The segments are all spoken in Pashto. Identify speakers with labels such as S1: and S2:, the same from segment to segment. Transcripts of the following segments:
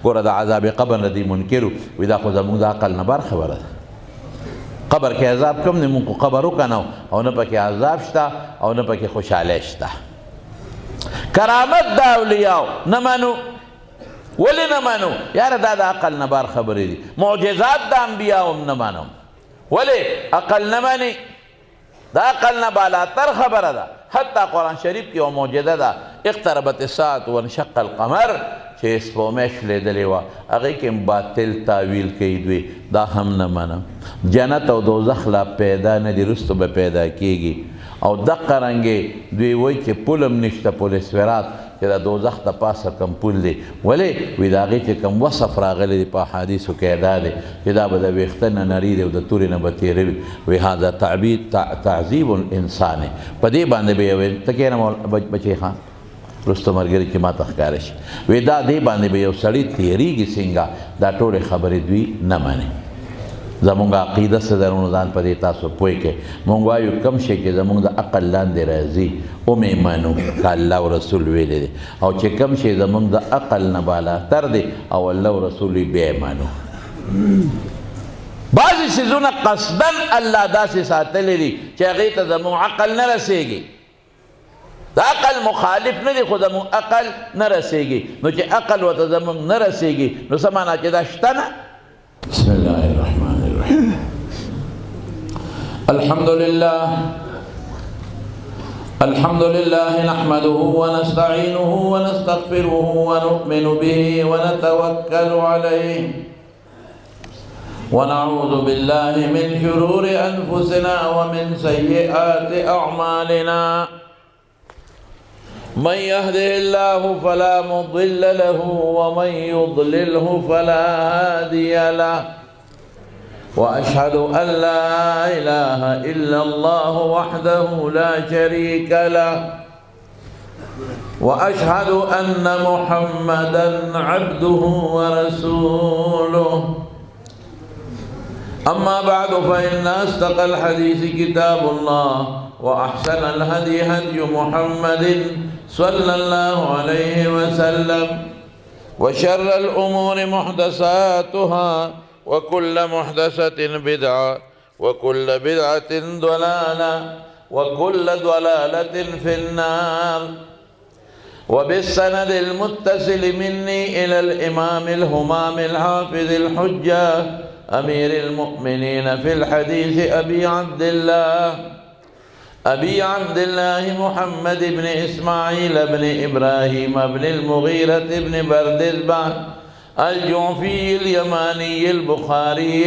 S1: ګوره د عذاب قبر نه دی منکرو وي دا خو زموږ د عقل نه بار خبره ده. قبر کې عذاب کم دی، مونږ خو قبر وکنو او نه پکې عذاب شته او نه پکې خوشحالی شته. کرامت د اولیاو نه منو. ولې نه منو؟ یاره دا د عقل نه بار خبرې دي. معجزات د انبیاو هم نه منو. ولې عقل نه مني؟ دا عقل نه بالاتر خبره ده. حتی قرآن شریف کې یو معجزه ده، اقتربت الساعة وانشق القمر، چې سپوږمۍ شلېدلې وه، هغې کې باطل تاویل کوي دوی. دا هم نه منم. جنت او دوزخ لا پیدا نه دي، وروسته به پیدا کېږي. او دقه رنګې دوی وایي چې پل هم نشته، پل صراط، چې د دوزخ د پاسه کم پل دی. ولې؟ وایي د هغې چې کم وصف راغلی دی په احادیثو کې دا دی چې دا به د ویښته نه نري دی او د تورې نه به تېره وي. وایي هذا تعذیب الانسان. په دې باندې به یې ویل ته کښېنه بچی خان رستو ملګري چې ما ته ښکاره شي. وایي دا دې باندې به یو سړی تېرېږي څنګه؟ دا ټولې خبرې دوی نه مني. زمونږ عقیده څه ده نو ځان په دې تاسو پوه کړئ. مونږ وایو کوم شی چې زمونږ د عقل لاندې راځي ومې منو که الله او رسول ویلی دی، او چې کوم شی زمونږ د عقل نه بالاتر دی او الله او رسول یې بیا یې منو. بعضې څیزونه قصدن الله داسې ساتلی دي چې هغې ته زمونږ عقل نه رسېږي. د عقل مخالف نه دی خو زمونږ عقل نه رسېږي. نو چې عقل ورته زمونږ نه رسېږي نو څه معنا چې دا شته نه؟ بسم الله الرحمن الرحيم. الحمد لله نحمده ونستعينه ونستغفره ونؤمن به ونتوكل عليه ونعوذ بالله من شرور أنفسنا ومن سيئات أعمالنا. من يهده الله فلا مضل له ومن يضلله فلا هادي له. وأشهد أن لا إله إلا الله وحده لا شريك له. وأشهد أن محمدا عبده ورسوله. أما بعد فإن أصدق الحديث كتاب الله وأحسن الهدي هدي محمد صلى الله عليه وسلم. وشر الأمور محدثاتها وكل محدثة بدعة وكل بدعة ضلالة وكل ضلالة في النار. وبالسند المتصل مني إلى الإمام الهمام الحافظ الحجة أمير المؤمنين في الحديث أبي عبد الله محمد بن إسماعيل بن إبراهيم بن المغيرة بن بردزبة الجعفي اليماني البخاري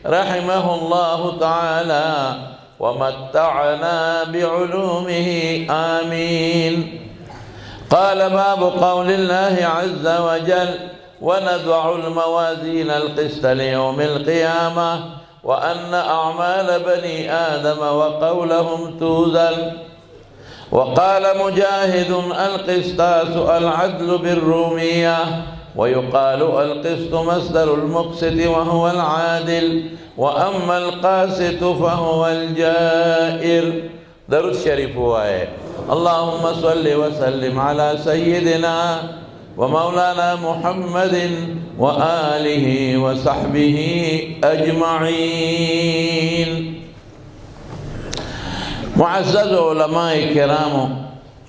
S1: رحمه الله تعالى ومتعنا بعلومه آمين. قال باب قول الله عز وجل ونضع الموازين القسط ليوم القيامة وأن أعمال بني آدم وقولهم توزن. وقال مجاهد القسطاس العدل بالرومية، ويقال القسط مصدر المقسط وهو العادل، وأما القاسط فهو الجائر. درود شریف وائے. اللهم صل وسلم على سيدنا ومولانا محمد وآله وصحبه أجمعين. معزز علماء کرام،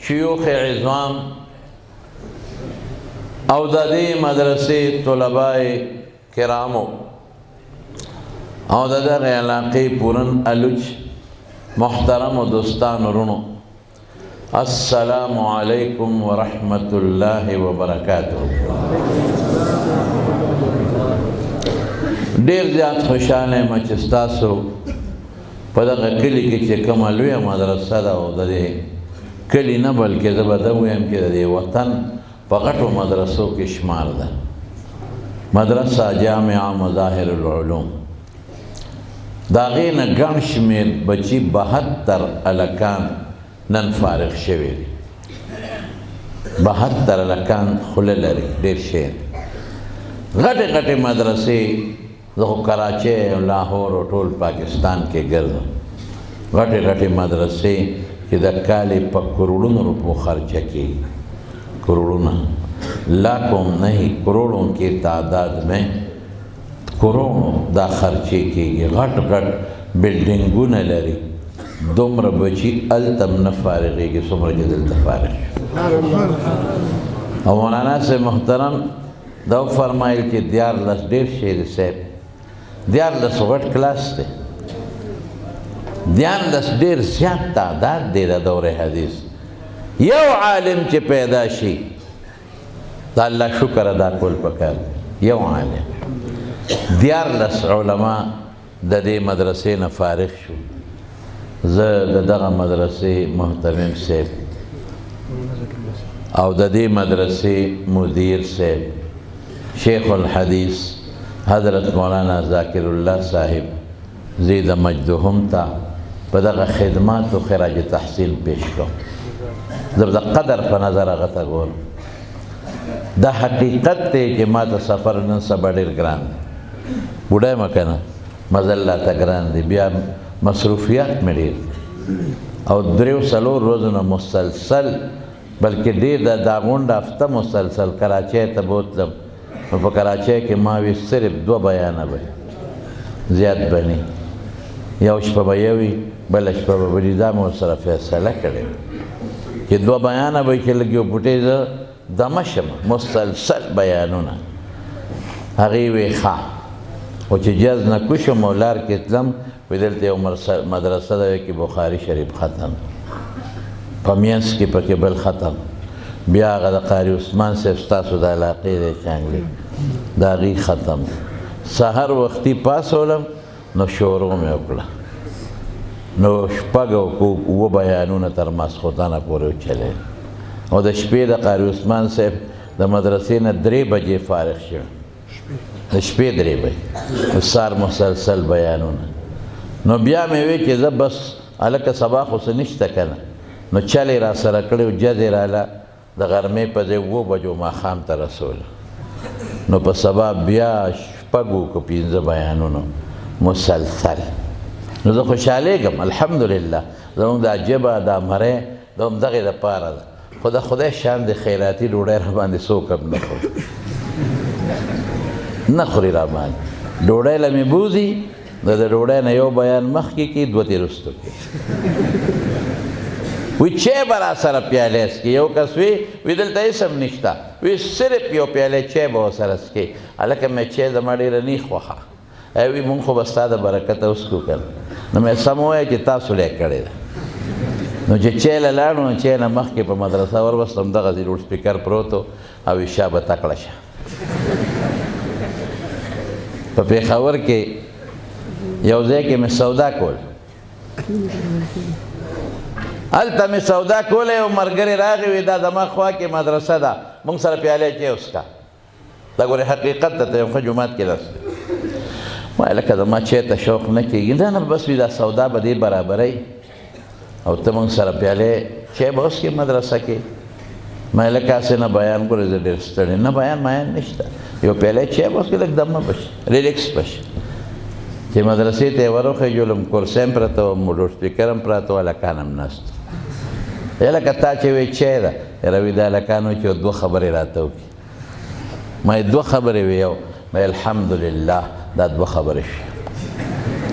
S1: شیوخ عظام او د دې مدرسې طلباء کرامو او د دغه علاقې پورن الوچ محترم دوستان ورونو، السلام علیکم ورحمت الله وبرکاتہ. ډیر زیات خوشاله یم چې ستاسو په دغه کلي کې چې کومه لویه مدرسه ده او د دې کلي نه بلکې زه به دا ووایم چې د دې وطن په غټو مدرسو کې شمار ده. مدرسه جامعه مظاهر العلوم، د هغې نه ګڼ شمېر بچي 72 هلکان نن فارغ شوي دي. 72 هلکان خوله لري، ډېر شی. غټې غټې مدرسې، زه خو کراچۍ او لاهور او ټول پاکستان کې ګرځم. غټې غټې مدرسې چې د کال په کروڑونو روپو خرچه کېږي، کروڑونه. लाखों नहीं करोड़ों की तादाद में करोड़ों दा खर्चे केगी घट घट बिल्डिंगों लरी दोमर बची अलतम न फारिगेगी सुमर के दिल तफारिग और मौलाना से मोहतरम दो फरमाइल के दियार लस डेढ़ शेर से दियार लस घट क्लास थे दियार लस डेढ़ ज़्यादा तादाद दे दा दौरे हदीस यो आलिम चे पैदाशी ता अल्लाह शुक्र अदा कोल पकार यो आलिम दियार लस उलमा द दे मदरसे न फारिग शु ज़ दगा मदरसे मोहतमिम से और द दे मदरसे मुदीर से शेखुल हदीस हज़रत मौलाना ज़ाकिरुल्लाह साहिब ज़ीद मजदुहुम ता बदगा खिदमत व खराज तहसील पेश को जब द कदर पर नज़र आगता गोर द हकीकत ते कि मात सफ़र न सबड़िर ग्रान बुढ़े मकना मज़ल्ला तगरान दी बिया मसरूफियात में ढेर और द्रेव सलो रोज़ना मुसलसल बल्कि डेढ़ दागुंड हफ्ता मुसलसल कराची तबोतलम और कराची के मावी सिर्फ दो बयान भाई ज़्याद बनी या उस पर बयावी बलश पर बरीदा में उस तरफ फैसला करे कि दो बयान भाई के लगे बुटे दमशम मुसलसल बयानों ना हकीवे खा और जज न कुछ मौलार के तलम विदलते उमर मदरसा दे कि बुखारी शरीफ ख़त्म पमियंस के पके बल ख़त्म बिया गदा कारी उस्मान से उस्ताद इलाक़े दे चांगली दागी ख़त्म सहर वक्ती पास होलम नो शोरों में उकड़ा नो शपगो को वो बयानों न तरमास खुदाना पूरे चले और द शपे द कारी उस्मान से द मदरसे न 3 बजे फारिग शो द शपे 3 बजे सार मुसलसल बयानों नो बिया में वे कि जब बस अलग सबक उसे निश्ता करना नो चले रा सरकड़े जजे राला द गरमे पजे वो बजो माखाम ता रसूल नो पर सबा बिया शपगो को 15 बयानों नो मुसलसल नो द खुशाले गम अल्हम्दुलिल्लाह ज़ों दा जबा दा मरे दम दगे द पारा खुदा खुदा शान दे खैराती डोड़े रबान दे सो कब न खुरी रबान डोड़े लमी बूजी द डोड़े न यो बयान मख की द्वती रुस्तु की वी 6 बरा सर प्याले इसकी यो कसवी विदल तय सब निश्ता वी सिर्फ यो प्याले 6 बहुत सरस के अलग में 6 जमाड़ी रनी ख्वाहा ऐवी मुंखो बस्ताद बरकत उसको कर न मैं समोए कि तासुले करे नो जे चेल लाणो चेन मख के पर मदरसा और बस हम दगा ज़रूर स्पीकर प्रोतो अभी शाब तकलशा तो पेखावर के यौजे के में सौदा कोल अलता में सौदा कोले और मरगरे रागे विदा दमा ख्वा के मदरसा दा मुंग सर प्याले चे उसका लगोरे हकीकत ते खजुमात के लस मैं लका दमा चे तशौक न की गिंदा न बस विदा सौदा बदी बराबर है और तमंग सर प्याले चे बस के मदरसा के मैं लका से न बयान को रेजिडेंट स्टडी न बयान मायन निश्ता यो पहले चे बस के लग दमा बस रिलैक्स बस che madrase te waro che io l'ho sempre to mulo spikeram prato alla kanam nast ela kata che we cheda era vida la kanu che do khabari rato ma do khabari we yo ma alhamdulillah da do khabari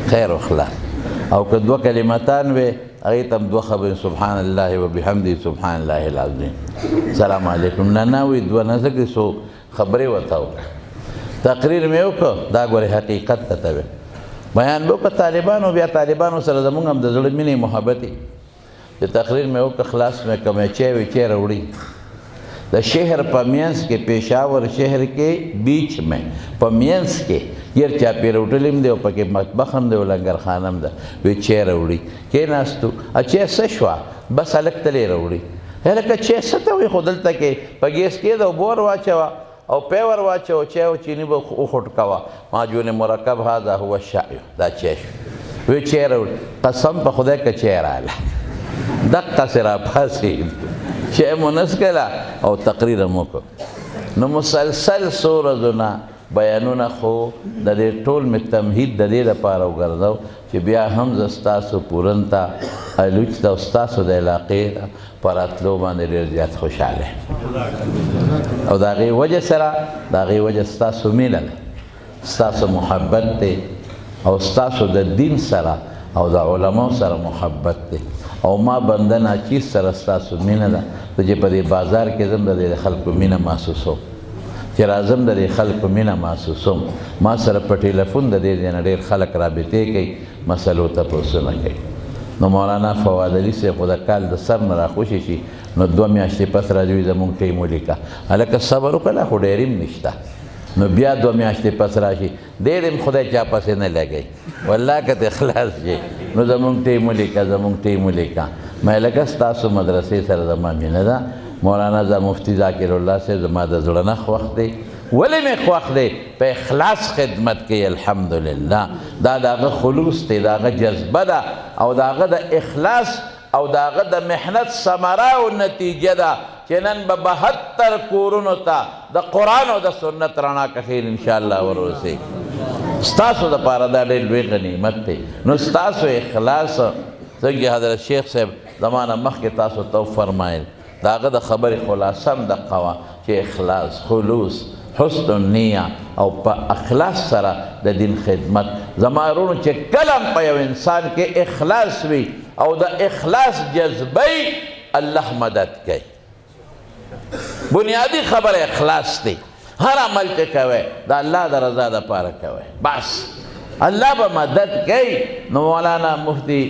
S1: khair wa khala au que do kalimatan we ايتم دو خبر سبحان الله وبحمده سبحان الله العظيم السلام عليكم نناوي دو نزك سو خبري وتاو تقریر میں وکړه دا ګوره حقیقت ته بیان وکړه طالبانو بیا طالبانو سره زمونږ هم د زړه مینې محبت چې تقریر میں وکړه خلاص میں کمې چی راوړي د شهر پمینس کې پیشاور شهر کې بیچ میں پمینس کې یر چا پیر وټلم دی او پکې مطبخ هم دی لنګر خانم ده وی چی راوړي کې ناستو اچې سشوا بس الک تلې راوړي هلکه چې ست وي خودلته کې پګیس کې د بور واچوا او پیور واچو چاو چینی به خټ کوا ماجون مرکب هذا هو الشای دا چیش وی چیرول قسم په خدای ک چیراله دقه سرا پاسید چې منسکلا او تقریر موکو نو مسلسل سورزنا بیانونه خو د دې ټول مې تمهید د دې دپاره وګرځو چې بیا هم زه ستاسو پورن ته الوچ ته او ستاسو د علاقې په راتلو باندې ډېر زیات خوشحاله او د هغې وجه سره د هغې وجه ستاسو مینه ده ستاسو محبت دی او ستاسو د دین سره او د علماو سره محبت دی او ما بنده ناچیز سره ستاسو مینه ده چې په دې بازار کې ځم د دې خلکو مینه محسوسوم چې راځم د دې خلکو مینه محسوسوم ما سره په ټیلیفون د دې ځای نه ډېر خلک رابطې کوي مسلو تپوسونه کوي نو مولانا فواد علي صاحب خو د کال د سر نه راخوشي شي نو 2 میاشتې پس راځي زمونږ ټیم ولیکه هلکه صبر وکړه خو ډېر هم نشته نو بیا 2 میاشتې پس راشي ډېر هم خدای چا پسې نه لګوي والله که ته خلاص شي نو زمونږ ټیم ولیکه زمونږ ټیم ولیکه ما لکه ستاسو مدرسې سره زما مینه ده مولانا زه مفتی ذاکر الله صاحب زما د زړه نه خوښ دی ولې مې خوښ دی په اخلاص خدمت کوي الحمدلله دا د هغه خلوص دی د هغه جذبه ده او د هغه د اخلاص او د هغه د محنت ثمره او نتیجه ده چې نن به 72 کورونو ته د قرآن او د سنت رڼا کښې انشاءالله ورسېږي ستاسو دپاره دا ډېر لوی غنیمت دی نو ستاسو اخلاص څنګه حضرت شیخ صاحب زما نه مخکې تاسو ته وفرمایل د هغه د خبرې خلاصه هم دقه وه چې اخلاص خلوص حسن النیه او په اخلاص سره د دین خدمت زما ورونو چې کله په یو انسان کې اخلاص وي او د اخلاص جذبه الله مدد کوي بنیادی خبر اخلاص دی هر عمل چې کوئ د الله د رضا دپاره کوئ بس الله به مدد کوي نو مولانا مفتی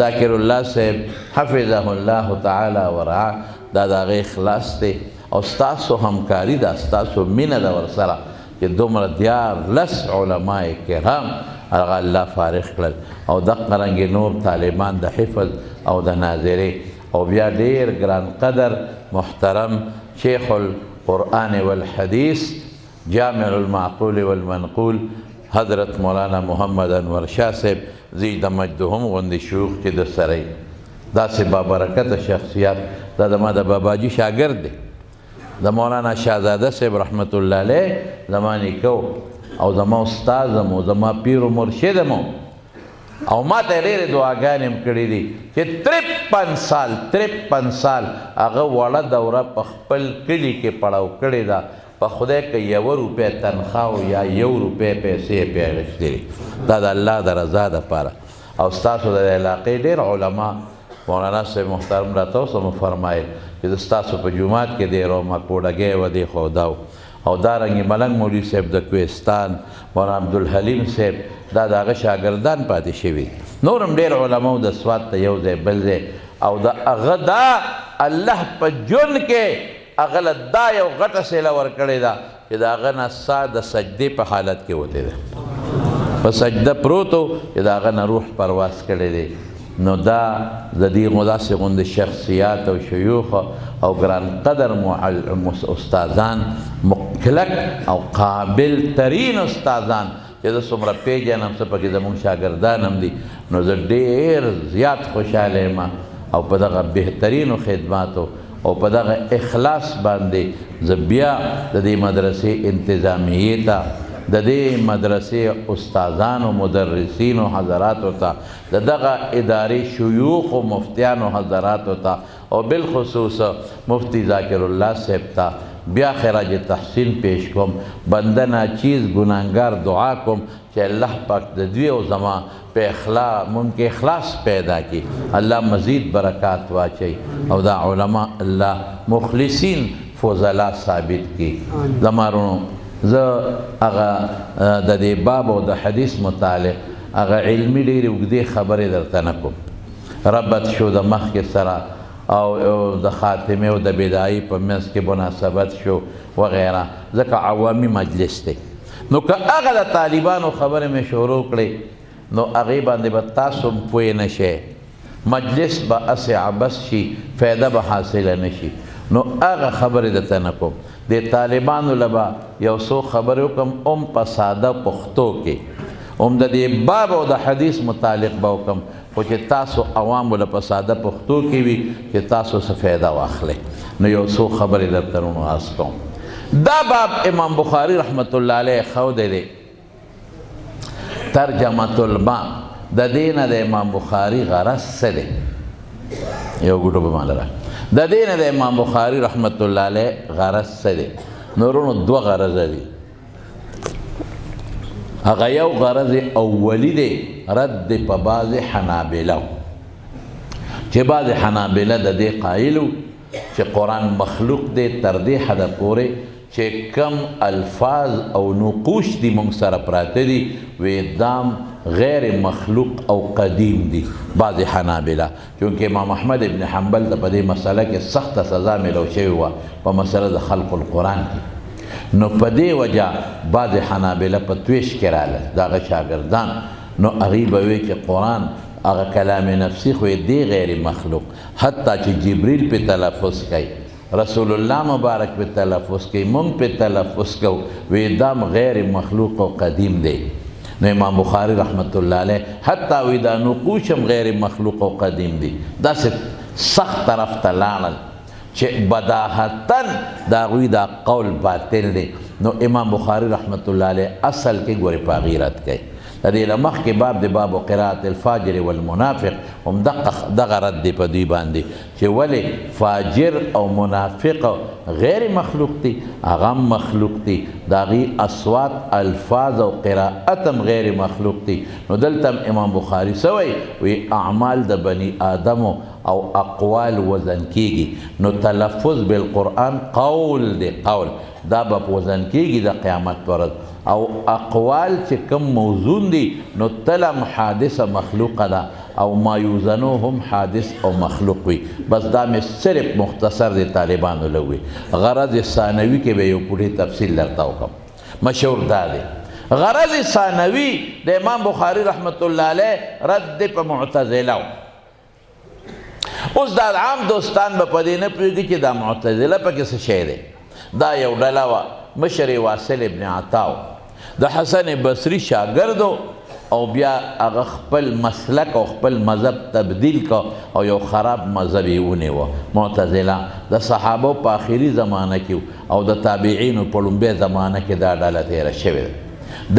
S1: ذاکر الله صاحب حفظه الله تعالی ورعا دا د هغې اخلاص دی او ستاسو همکاري ده ستاسو مینه ده ورسره چې دومره 14 علما کرام هغه الله فارغ کړل او دقه رنګې نور طالبان د حفظ او د ناظرې او بیا ډېر ګران قدر محترم شیخ القرآن والحدیث جامع المعقول والمنقول حضرت مولانا محمد انور شاه صاحب زی د مجدهم غوندې شیوخ چې د سره داسې بابرکته شخصیت دا زما د باباجي شاګرد دی د مولانا شهزاده صاحب رحمت الله علیه زما نیکه او زما استاد هم او زما پیر و مرشد هم او ما ته ډېرې دعاګانې هم کړي دي چې 53 سال هغه وړه دوره په خپل کلي کې پړاو کړې ده په خدای که 1 روپۍ تنخواه یا 1 روپۍ پیسې پې اخیستې دا د الله د رضا دپاره او ستاسو د علاقې ډېر علما مولانا صاحب محترم راته اوس هم فرمایل چې د ستاسو په جومات کې دی رومه کوډګۍ و دی خودا او دارنګې ملنګ مولوي صاحب د کوهستان مولانا عبدالحلیم صاحب دا د هغه شاګردان پاتې شوي نور هم ډېر علماو د سوات ته یو ځای بل ځای او د هغه دا الله په ژوند کې هغه له دا یو غټه سیله ورکړې ده چې د هغه نه سا د سجدې په حالت کې وتی ده په سجده پروت و چې د هغه نه روح پرواز کړی دی نو دا د دې داسې غوندې شخصیات او شیوخ او ګران قدر استادان کلک او قابل ترین استادان چې زه څومره پېژنم څه پکې زموږ شاګردان هم دي نو زه ډېر زیات خوشحاله یم او په دغه بهترینو خدماتو او په دغه اخلاص باندې زه بیا د دې مدرسې انتظامیې ته د دې مدرسې استادانو مدرسینو حضراتو ته د دغه ادارې شیوخ و مفتیانو حضراتو ته او بالخصوص مفتی ذاکر الله صاحب ته بیا خراج تحسین پیش کوم بنده ناچیز گناهګار دعا کوم چې الله پاک د دوی او زما په مونږ کې اخلاص پیدا کړي الله مزید برکات واچوي او دا علما الله مخلصین فضلا ثابت کړي زما ورونو زه هغه د دې باب او د حدیث متعلق هغه علمي ډېرې اوږدې خبرې درته نه کوم ربط شو د مخکې سره او د خاتمه او د بدایي په منځ کې مناسبت شو وغیره ځکه عوامي مجلس دی نو که هغه د طالبانو خبرې مې شروع کړې نو هغې باندې به تاسو هم پوه نه شئ مجلس به هسې عبث شي فایده به حاصله نه شي نو هغه خبرې درته نه کوم د طالبانو له به یو څو خبرې وکړم هم په ساده پښتو کې هم د دې باب او د حدیث متعلق به وکړم خو چې تاسو عوامو له په ساده پښتو کې وي چې تاسو څه فایده واخلئ نو یو څو خبرې درته ورنو عرض کوم دا باب امام بخاری رحمت الله علیه خود دی ترجمة الباب د دې نه د امام بخاری غرض څه دی یو ګوټو به مال را د دې نه د امام بخاری رحمت الله علیه غرض څه دی نورونو دوه غرضه دي هغه یو غرض اولی دی رد په بعض حنابلو چې بعض حنابله د دې قایلو چې قرآن مخلوق دی تر دې حده پورې چې کم الفاظ او نقوش دي مونږ سره پراته دي وی دام غیر مخلوق او قدیم دي بعض حنابله چونکه امام احمد ابن حنبل ته په دې مسله کې سخته سزا میلو شوې وه په مسله د خلق القرآن کې نو په دې وجه بعض حنابله په تویش کې راغله د هغه شاګردان نو هغوی به وی چې قرآن هغه کلام نفسی خو دی غیر مخلوق حتی چې جبریل په تلفظ کوي رسول الله مبارک په تلفظ کوي مونږ په تلفظ کوو وی دام غیر مخلوق او قدیم دی نو امام بخاری رحمت الله علیه حتی وی دا نقوشم غیر مخلوق او قدیم دی داسې سخت طرف ته لاړل چې بداهتا دا هغوی دا قول باطل دی نو امام بخاری رحمت الله علیه اصل کې ګورې په هغې رد کوي د دې نه مخکې باب د باب قرات الفاجر والمنافق هم دغه رد دی په دوی باندې چې ولې فاجر او منافق غیر مخلوق دي هغه مخلوق دي د هغې اصوات الفاظ او قرائت هم غیر مخلوق دي نو دلته هم امام بخاري څه وی اعمال د بني آدمو او اقوال وزن کیږي نو تلفظ بالقرآن قول دی قول دا به وزن کیږي د قیامت پر ورځ او اقوال چې کم موزون دي نو تلم حادثه مخلوقه ده او ما یوزنو هم حادث او مخلوق وي بس دا مې صرف مختصر دی طالبانو لوي غرض ثانوي کې به یو پوری تفصیل درته وکم مشهور دا دی غرض ثانوي د امام بخاری رحمت الله علیه رد په معتزله اوس دا عام دوستان به په دې نه پوهېږي چې دا معتزله پکې څه شی دی دا یو ډله وه مشر واصل ابن عطا د حسن بصری شاګردو او بیا هغه خپل مسلک او خپل مذهب تبدیل کا او یو خراب مذهب یې ونیوه معتزله د صحابو په آخري زمانه کې او د تابعینو په لومبۍ زمانه کې دا ډله تېره شوې ده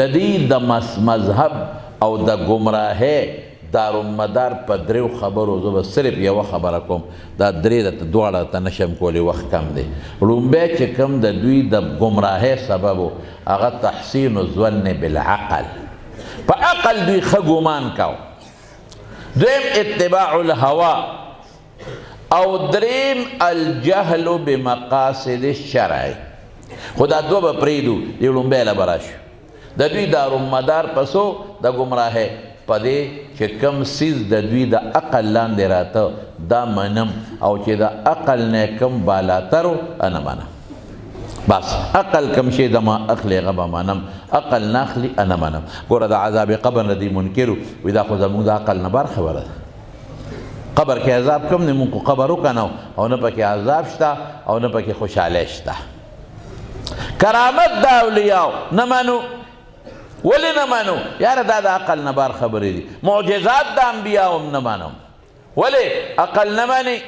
S1: د دې د مذهب او د ګمراهۍ دارومدار په دریو خبرو زه به صرف یوه خبره کوم دا درې دواړه ته نشم کولی وخت کم دی لومبی چې کوم د دوی د ګمراهۍ سبب و هغه تحسین الظن بالعقل په عقل دوی ښه ګمان کو دویم اتباع الهوا او دریم الجهل بمقاصد الشرع خو دا دوه به پرېږدو یو لومبی له به راشو د دوی دارومدار پسو د ګمراهۍ په دې چې کم سیز د دوی د عقل لاندې راته دا منم او چې د عقل نه کم بالاتر انا منم بس عقل کم شی د ما اخلي هغه به منم عقل نه اخلي انا منم ګوره د عذاب قبر نه دي منکرو وي دا خو زموږ د عقل نه بار خبره ده قبر کې عذاب کم نه مونږ قبر وکنو او نه پکې عذاب شته او نه پکې خوشحالی شته کرامت د اولیاو نه منو ولی نه منو یاره دا د عقل نه بار خبرې دي معجزات د انبیاو هم نه منم ولی عقل نه مني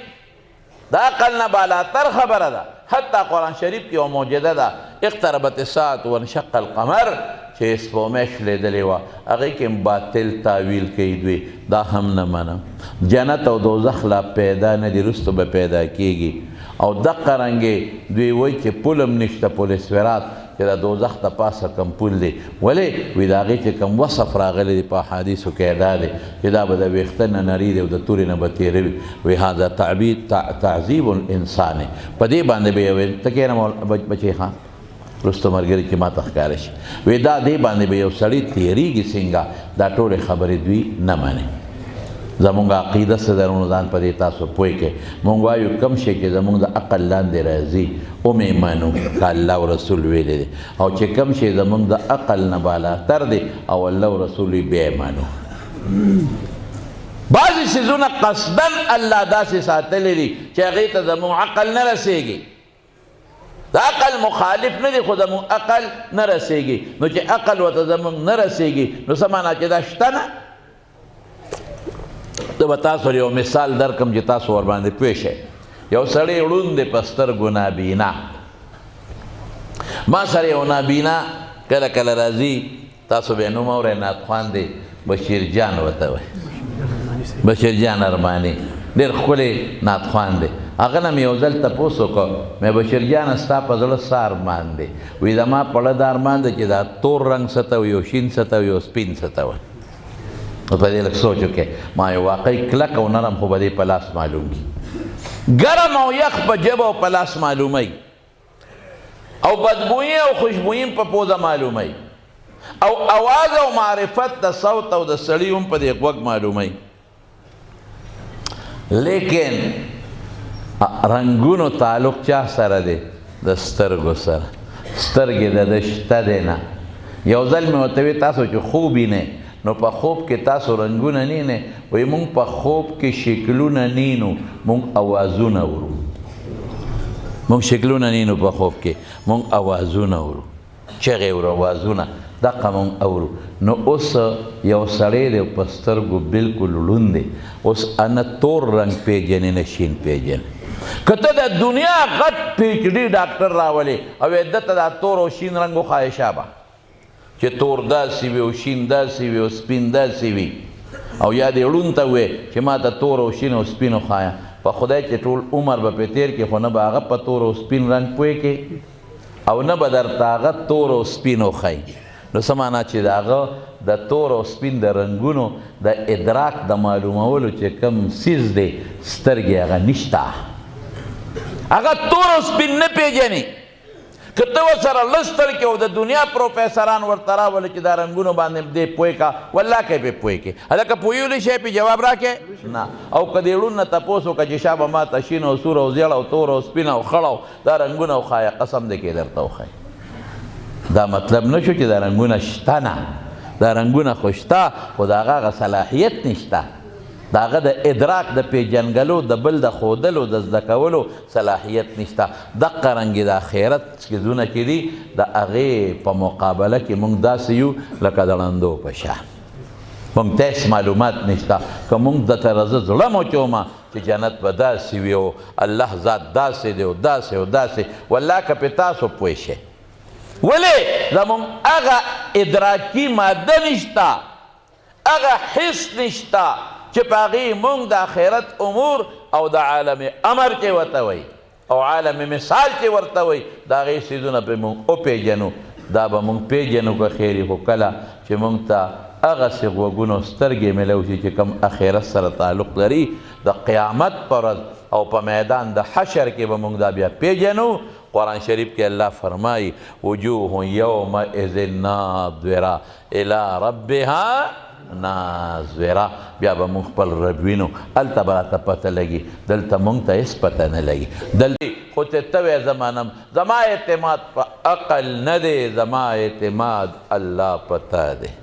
S1: د عقل نه بالاتر خبره ده حتی قرآن شریف کې یوه معجزه ده اقتربت الساعة وانشق القمر چې سپومۍ شلېدلې وه هغې کې هم باطل تعویل کوي دوی دا هم نه منم جنت او دوزخ لا پیدا نه دي وروسته به پیدا کیږي او دقه رنګې دوی وایي چې پل هم نشته پل صراط چې د دوزخ ته پاسه کم پل دی ولې وایي د هغې چې کم وصف راغلی دی په احادیثو کې دا دی چې دا به د ویښته نه نري دی او د تورې نه به تېره وي وایي هذا تعذیب الانسان په دې باندې به یې ویل ته کښېنه بچی ښه وروسته ملګري چې ما ته ښکاره شي وایي دا دې باندې به یو سړی تېرېږي څنګه دا ټولې خبرې دوی نه مني زمونږ عقیده څه ده نو ځان په دې تاسو پوه کړئ مونږ وایو کوم شی چې زمونږ د عقل لاندې راځي ومې منو که الله او رسول ویلی دی او چې کوم شی زمونږ د عقل نه بالاتر دی او الله او رسول یې بیا یې منو بعضې څیزونه قصدا الله داسې ساتلی دي چې هغې ته زمونږ عقل نه رسېږي د عقل مخالف نه دی خو زمونږ عقل نه رسېږي نو چې عقل ورته زمونږ نه رسېږي نو څه معنا چې دا شته نه زه به تاسو یو مثال درکړم چې تاسو ورباندې پوه شئ یو سړی ړوند دی په سترګو نابینا ما سره یو نابینا کله کله راځي تاسو به نوم اورئ نعت خوان دی بشیر جان ورته وایي بشیر جان ارماني ډېر ښکلی نعت خوان دی هغه نه مې یو ځل تپوس وکړ مې بشیر جانه ستا په زړه څه ارمان دی وایي زما په زړه دا ارمان دی چې دا تور رنګ څه ته وي یو شین څه ته وي یو سپین څه ته وي په دې لږ سوچ وکړئ ما یو واقعي کلک او نرم خو به دې په لاس معلوم کي ګرم او یخ په ژبه او په لاس معلوموي او بدبویي او خوشبویي په پوزه معلوموي او اواز او معرفت د صوت او د سړي هم په دې غوږ معلوموي لیکن رنګونو تعلق چا سره دی د سترګو سره سترګې د ده شته دی نه یو ځل مې ورته وی تاسو چې خوب وینئ نو په خوب کې تاسو رنګونه نینئ وایي مونږ په خوب کې شکلونه نینو مونږ اوازونه ورو مونږ شکلونه نینو په خوب کې مونږ اوازونه ورو چغې ورو اوازونه دقه مونږ اورو نو اوس یو سړی دی په سترګو بلکل ړوند دی اوس نه تور رنګ پیژنې نه شین پیژنې که ته د دنیا غټ پی ایچ ډي ډاکټر راولې او یې ده ته دا تور او شین رنګ وښایې شابه چې تور داسې وي او شین داسې وي او سپین داسې وي او یا دې ړوند ته ووایې چې ما ته تور او شین او سپین وښایه په خدای چې ټول عمر به پرې تېر کړي خو نه به هغه په تور او سپین رنګ پوه کړي او نه به درته هغه تور او سپین وښایي نو څه معنا چې د هغه د تور او سپین د رنګونو د ادراک د معلومولو چې کوم څیز دی سترګې هغه نشته هغه تور او سپین نه پیژني که ته ورسره لستل کې او د دنیا پروفیسران ورته راولې چې دا رنګونو باندې دې پوه کا والله کې پې پوه کې هلکه پوهېدلی شی پې جواب راکې نه او که دې ړوند نه تپوس وکړه چې شابه ما ته شین او سور او زیړ او تور او سپین او خړ او دا رنګونه وښایه قسم دی کې درته وښایي دا مطلب نه شو چې دا رنګونه شته نه دا رنګونه خو شته خو د هغه صلاحیت نشته د هغه د ادراک د پیژنګلو د بل د ښودلو د زده کولو صلاحیت نشته دقه رنګې د آخرت څیزونه چې دي د هغې په مقابله کې موږ داسې یو لکه د ړندو په شان موږ ته هېڅ معلومات نشته که موږ درته زه زړه مچومه چې جنت به داسې وي او الله ذات داسې دی او داسې او داسې والله که پې تاسو پوه شئ ولې زموږ هغه ادراکي ماده نشته هغه حس نشته چې په هغې موږ د آخرت امور او د عالم امر چې ورته وایي او عالم مثال چې ورته وایي د هغې څیزونه پرې موږ وپېژنو دا به موږ پېژنو که خیر خو کله چې موږ ته هغسې غوږونو سترګې میلو شي چې کوم آخرت سره تعلق لري د قیامت پر ورځ او په میدان د حشر کې به موږ دا بیا پېژنو قرآن شریف کې الله فرمایي وجوه یومئذ ناظره الی ربها ناظره بیا به موږ خپل رب وینو هلته به راته پته لګي دلته موږ ته هېڅ پته نه لګي دلته خو چې ته وایې زما اعتماد په عقل نه دی زما اعتماد الله په تا دی